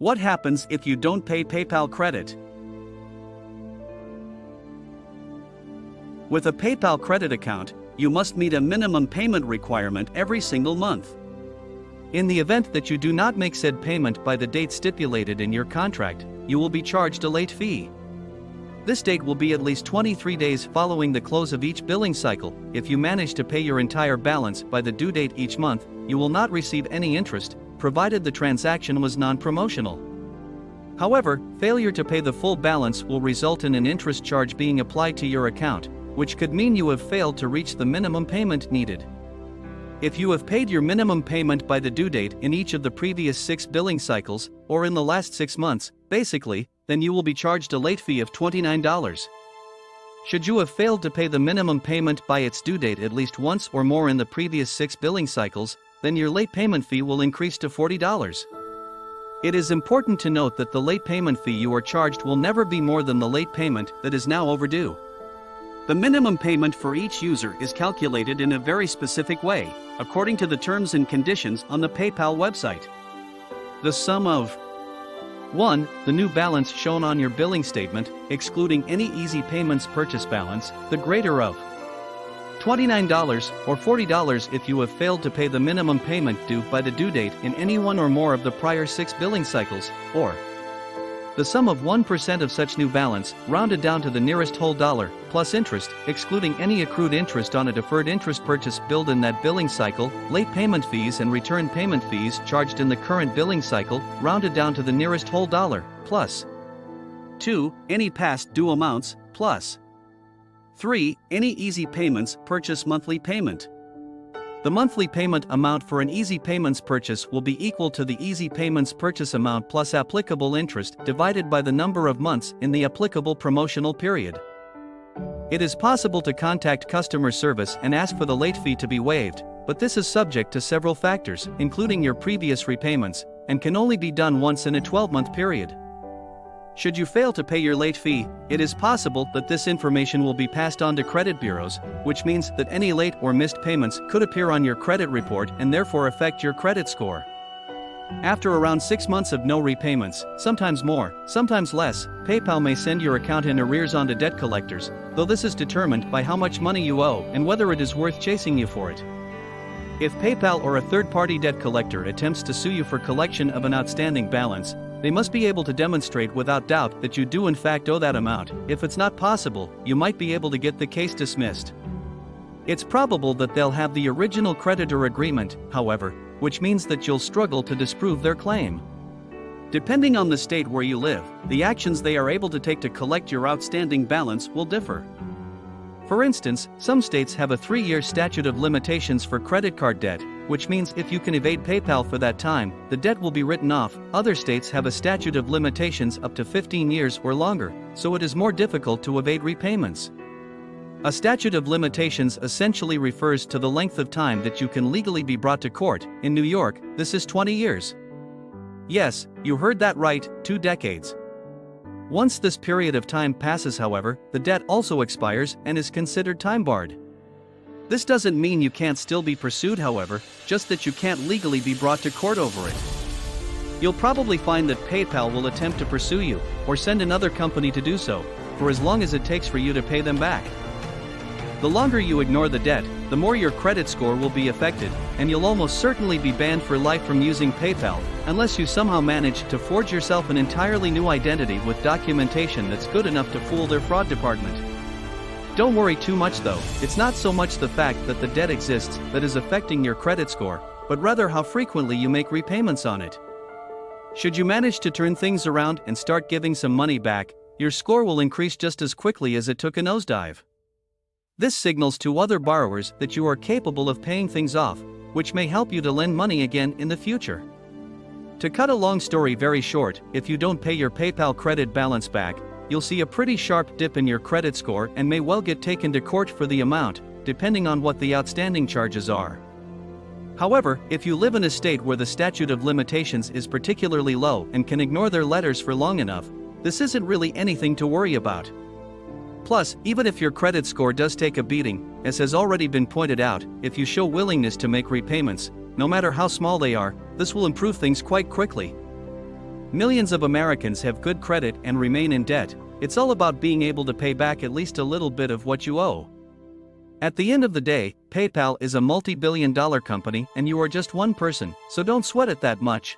What happens if you don't pay PayPal credit? With a PayPal credit account, you must meet a minimum payment requirement every single month. In the event that you do not make said payment by the date stipulated in your contract, you will be charged a late fee. This date will be at least 23 days following the close of each billing cycle. If you manage to pay your entire balance by the due date each month, you will not receive any interest, provided the transaction was non-promotional. However, failure to pay the full balance will result in an interest charge being applied to your account, which could mean you have failed to reach the minimum payment needed. If you have paid your minimum payment by the due date in each of the previous 6 billing cycles, or in the last 6 months, basically, then you will be charged a late fee of $29. Should you have failed to pay the minimum payment by its due date at least once or more in the previous 6 billing cycles, then your late payment fee will increase to $40. It is important to note that the late payment fee you are charged will never be more than the late payment that is now overdue. The minimum payment for each user is calculated in a very specific way, according to the terms and conditions on the PayPal website. The sum of 1. The new balance shown on your billing statement, excluding any easy payments purchase balance, the greater of $29 or $40 if you have failed to pay the minimum payment due by the due date in any one or more of the prior 6 billing cycles, or the sum of 1% of such new balance, rounded down to the nearest whole dollar, plus interest, excluding any accrued interest on a deferred interest purchase billed in that billing cycle, late payment fees and return payment fees charged in the current billing cycle, rounded down to the nearest whole dollar, plus 2. Any past due amounts, plus 3. Any easy payments purchase monthly payment. The monthly payment amount for an easy payments purchase will be equal to the easy payments purchase amount plus applicable interest divided by the number of months in the applicable promotional period. It is possible to contact customer service and ask for the late fee to be waived, but this is subject to several factors, including your previous repayments, and can only be done once in a 12-month period. Should you fail to pay your late fee, it is possible that this information will be passed on to credit bureaus, which means that any late or missed payments could appear on your credit report and therefore affect your credit score. After around 6 months of no repayments, sometimes more, sometimes less, PayPal may send your account in arrears on to debt collectors, though this is determined by how much money you owe and whether it is worth chasing you for it. If PayPal or a third-party debt collector attempts to sue you for collection of an outstanding balance, they must be able to demonstrate without doubt that you do in fact owe that amount. If it's not possible, you might be able to get the case dismissed. It's probable that they'll have the original creditor agreement, however, which means that you'll struggle to disprove their claim. Depending on the state where you live, the actions they are able to take to collect your outstanding balance will differ. For instance, some states have a 3-year statute of limitations for credit card debt, which means if you can evade PayPal for that time, the debt will be written off. Other states have a statute of limitations up to 15 years or longer, so it is more difficult to evade repayments. A statute of limitations essentially refers to the length of time that you can legally be brought to court. In New York, this is 20 years. Yes, you heard that right, 2 decades. Once this period of time passes, however, the debt also expires and is considered time-barred. This doesn't mean you can't still be pursued, however, just that you can't legally be brought to court over it. You'll probably find that PayPal will attempt to pursue you, or send another company to do so, for as long as it takes for you to pay them back. The longer you ignore the debt, the more your credit score will be affected, and you'll almost certainly be banned for life from using PayPal, unless you somehow manage to forge yourself an entirely new identity with documentation that's good enough to fool their fraud department. Don't worry too much though, it's not so much the fact that the debt exists that is affecting your credit score, but rather how frequently you make repayments on it. Should you manage to turn things around and start giving some money back, your score will increase just as quickly as it took a nosedive. This signals to other borrowers that you are capable of paying things off, which may help you to lend money again in the future. To cut a long story very short, if you don't pay your PayPal credit balance back, you'll see a pretty sharp dip in your credit score and may well get taken to court for the amount, depending on what the outstanding charges are. However, if you live in a state where the statute of limitations is particularly low and can ignore their letters for long enough, this isn't really anything to worry about. Plus, even if your credit score does take a beating, as has already been pointed out, if you show willingness to make repayments, no matter how small they are, this will improve things quite quickly. Millions of Americans have good credit and remain in debt. It's all about being able to pay back at least a little bit of what you owe. At the end of the day, PayPal is a multi-billion-dollar company and you are just one person, so don't sweat it that much.